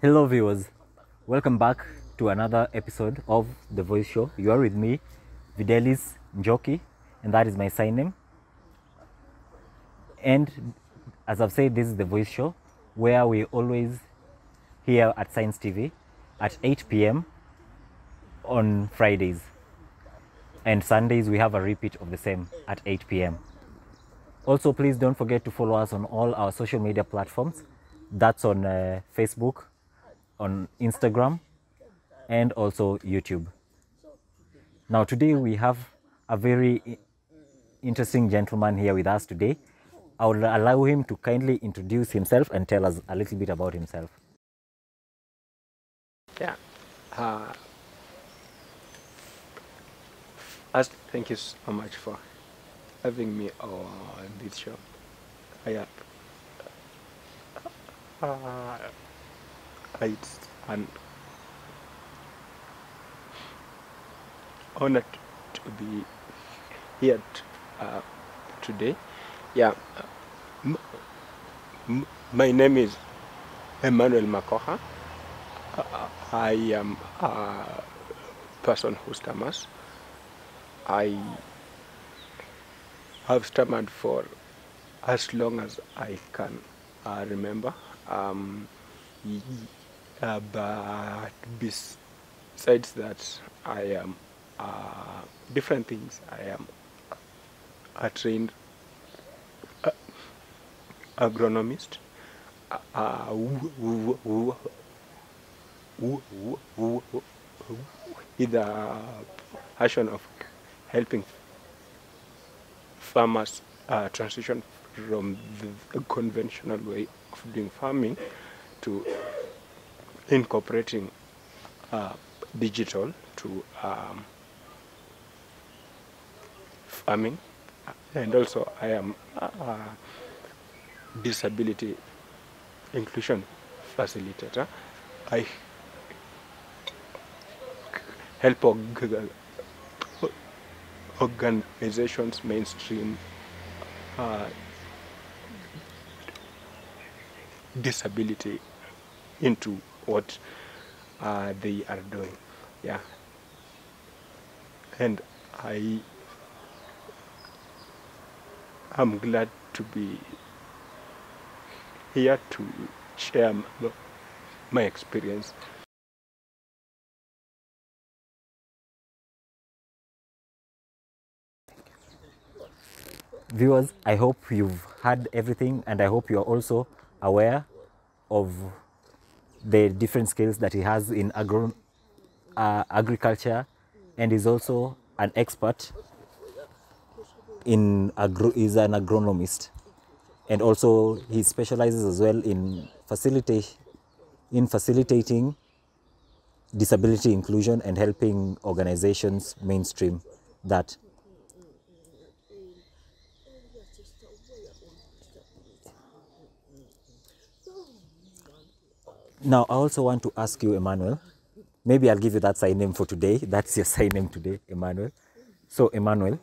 Hello viewers, welcome back to another episode of The Voice Show. You are with me, VIDELIZ NJOKI, and that is my sign name. And as I've said, this is The Voice Show, where we always here at Science TV at 8 p.m. on Fridays. And Sundays we have a repeat of the same at 8 p.m. Also, please don't forget to follow us on all our social media platforms. That's on Facebook, on Instagram, and also YouTube. Now today we have a very interesting gentleman here with us today. I will allow him to kindly introduce himself and tell us a little bit about himself. Yeah. Thank you so much for having me on this show. It's an honor to be here today. Yeah. My name is Emmanuel Makokha. I am a person who stammers. I have stammered for as long as I can remember. But besides that, I am different things. I am a trained agronomist with a passion of helping farmers transition from the conventional way of doing farming to incorporating digital to farming. And also I am a disability inclusion facilitator. I help organizations mainstream disability into what they are doing. Yeah. And I am glad to be here to share my experience. Viewers, I hope you've heard everything, and I hope you're also aware of the different skills that he has in agriculture, and is also an expert in is an agronomist, and also he specializes as well in facilitating disability inclusion and helping organizations mainstream that. Now, I also want to ask you, Emmanuel, maybe I'll give you that sign name for today. That's your sign name today, Emmanuel. So, Emmanuel,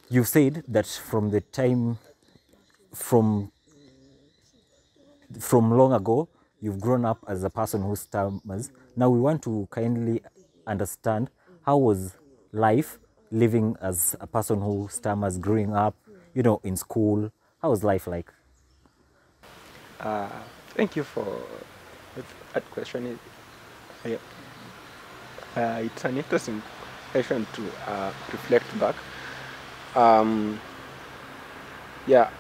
you've said that from the time, from long ago, you've grown up as a person who stammers. Now, we want to kindly understand how was life living as a person who stammers, growing up, in school. How was life like? Thank you for that question. It's an interesting question to reflect back. Yeah.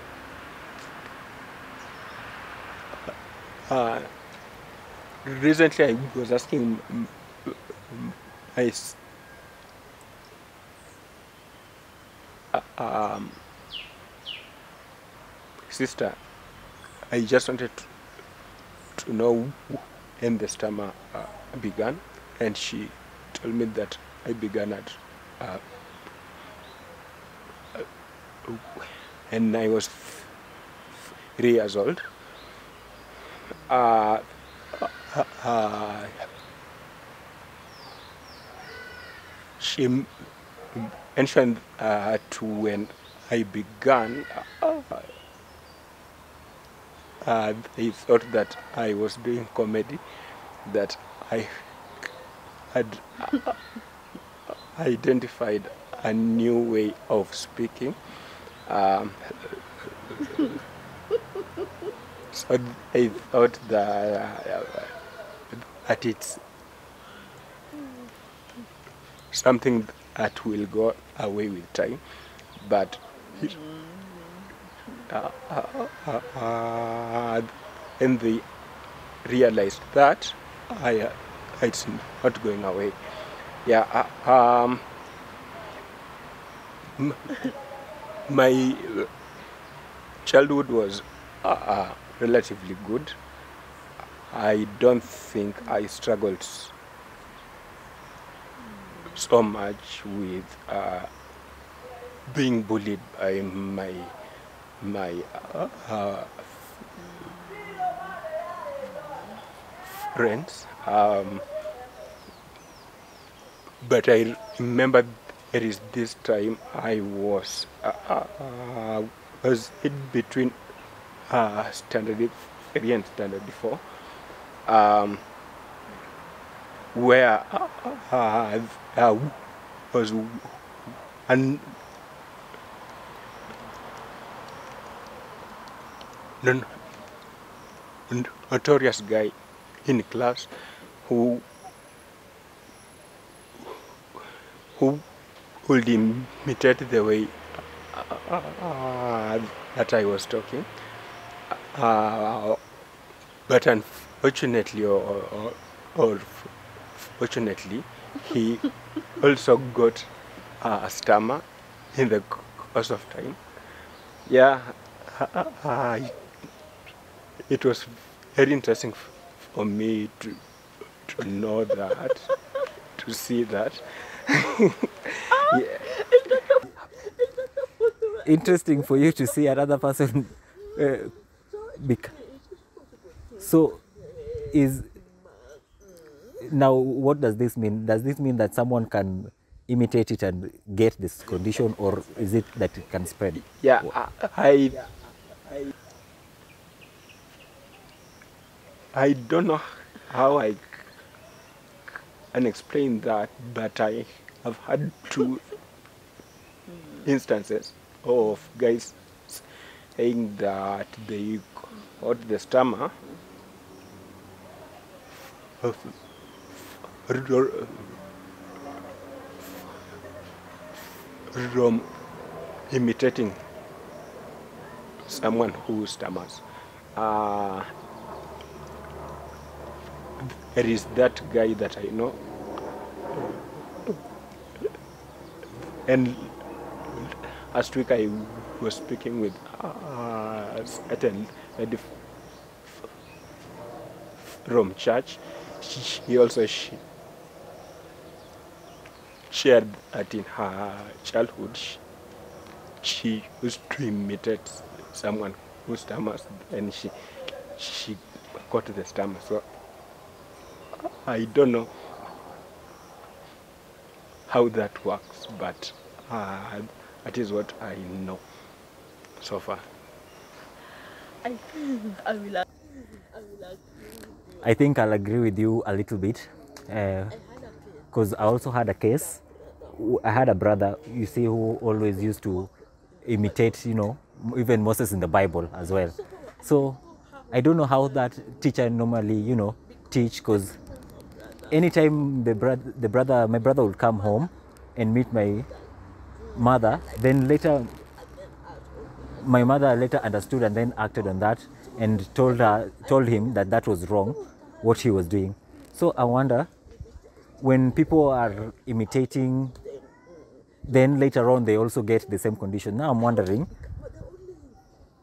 Recently, I was asking my sister. I just wanted to know when the stammer began, and she told me that I began at and I was 3 years old. She mentioned to when I began they thought that I was doing comedy, that I had identified a new way of speaking. Um, so I thought that it's something that will go away with time, but and they realized that it's not going away. Yeah, my childhood was relatively good. I don't think I struggled so much with being bullied by my friends. But I remember there is this time I was in between standard 3 and standard 4, where was an notorious guy in class who would imitate the way that I was talking, but unfortunately or fortunately, he also got a stammer in the course of time. Yeah, it was very interesting for me to know that, to see that. Yeah. Interesting for you to see another person. So, is now what does this mean? Does this mean that someone can imitate it and get this condition, or is it that it can spread? Yeah, I don't know how I can explain that, but I have had 2 instances of guys saying that they got the stammer from imitating someone who stammers. There is that guy that I know, and last week I was speaking with a certain lady from church. He also shared that in her childhood she used to imitate someone who stammers, and she got the stammer. So I don't know how that works, but that is what I know so far. I think I'll agree with you a little bit, because I also had a case. I had a brother, you see, who always used to imitate, even Moses in the Bible as well. So I don't know how that teacher normally, teach, because anytime my brother would come home and meet my mother, then later my mother later understood and then acted on that and told him that that was wrong, what he was doing. So I wonder, when people are imitating, then later on they also get the same condition. Now I'm wondering,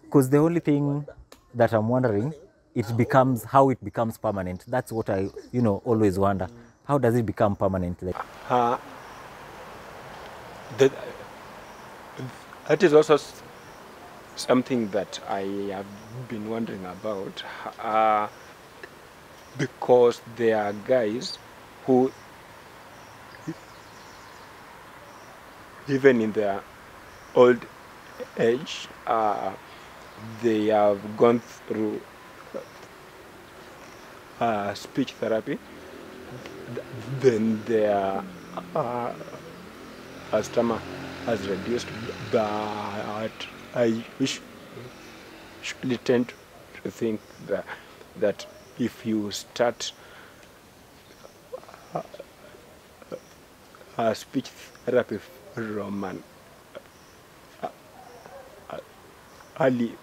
because the only thing that I'm wondering, how it becomes permanent. That's what I always wonder. How does it become permanent? That is also something that I have been wondering about, because there are guys who, even in their old age, they have gone through speech therapy, then their stammer has reduced, but I usually tend to think that if you start speech therapy from an early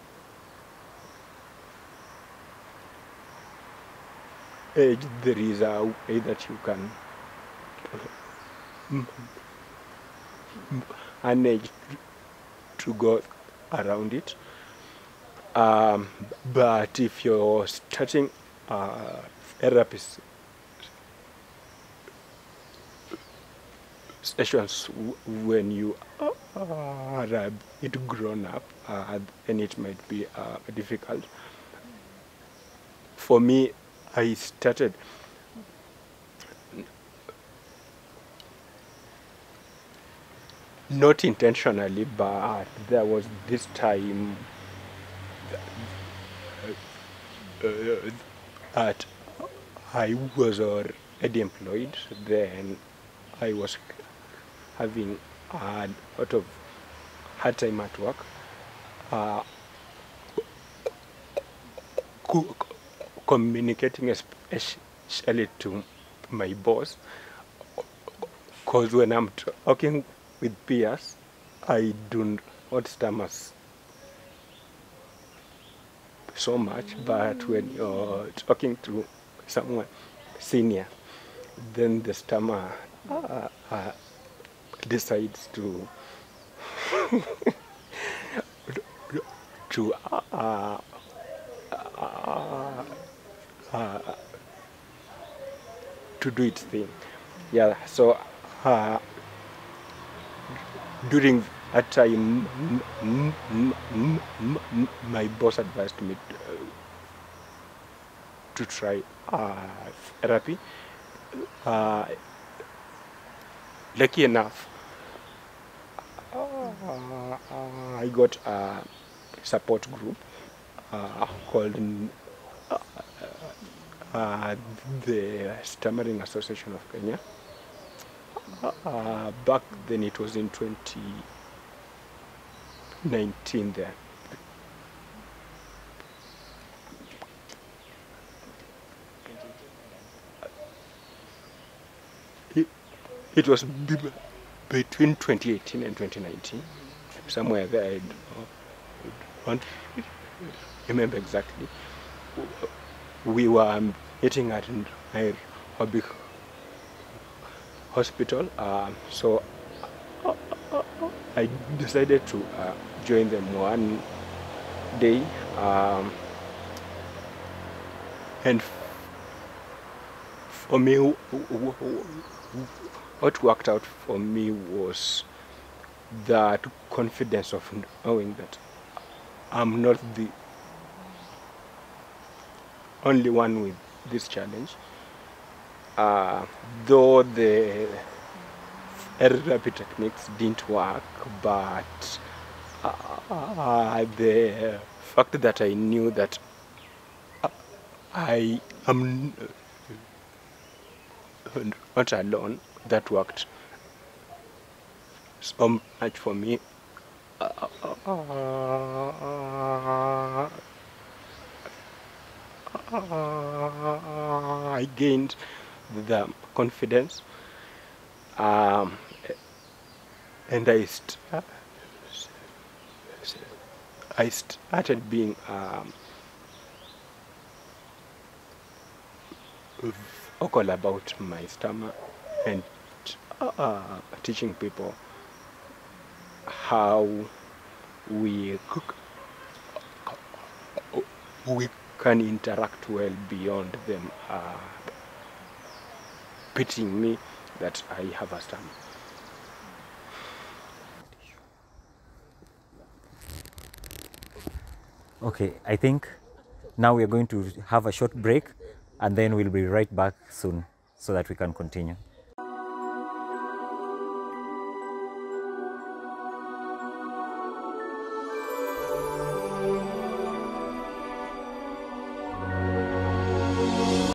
age, there is a way that you can manage to go around it. But if you're starting therapy sessions when you are a bit grown up, then it might be difficult. For me, I started not intentionally, but there was this time that I was already employed. Then I was having a lot of hard time at work. Communicating especially to my boss, because when I'm talking with peers, I do not stammer so much, but when you're talking to someone senior, then the stammer decides to to do its thing. Yeah, so during that time, my boss advised me to try therapy. Lucky enough, I got a support group called the Stammering Association of Kenya. Back then it was in 2019 there. It was between 2018 and 2019, somewhere there. I don't remember exactly. We were meeting at Nairobi hospital, so I decided to join them one day, and for me, what worked out for me was that confidence of knowing that I'm not the only one with this challenge. Though the therapy techniques didn't work, but the fact that I knew that I am not alone, that worked so much for me. I gained the confidence, and I started being vocal about my stammer and teaching people how we can interact well beyond them pitying me that I have a stammer. Okay, I think now we are going to have a short break and then we'll be right back soon so that we can continue.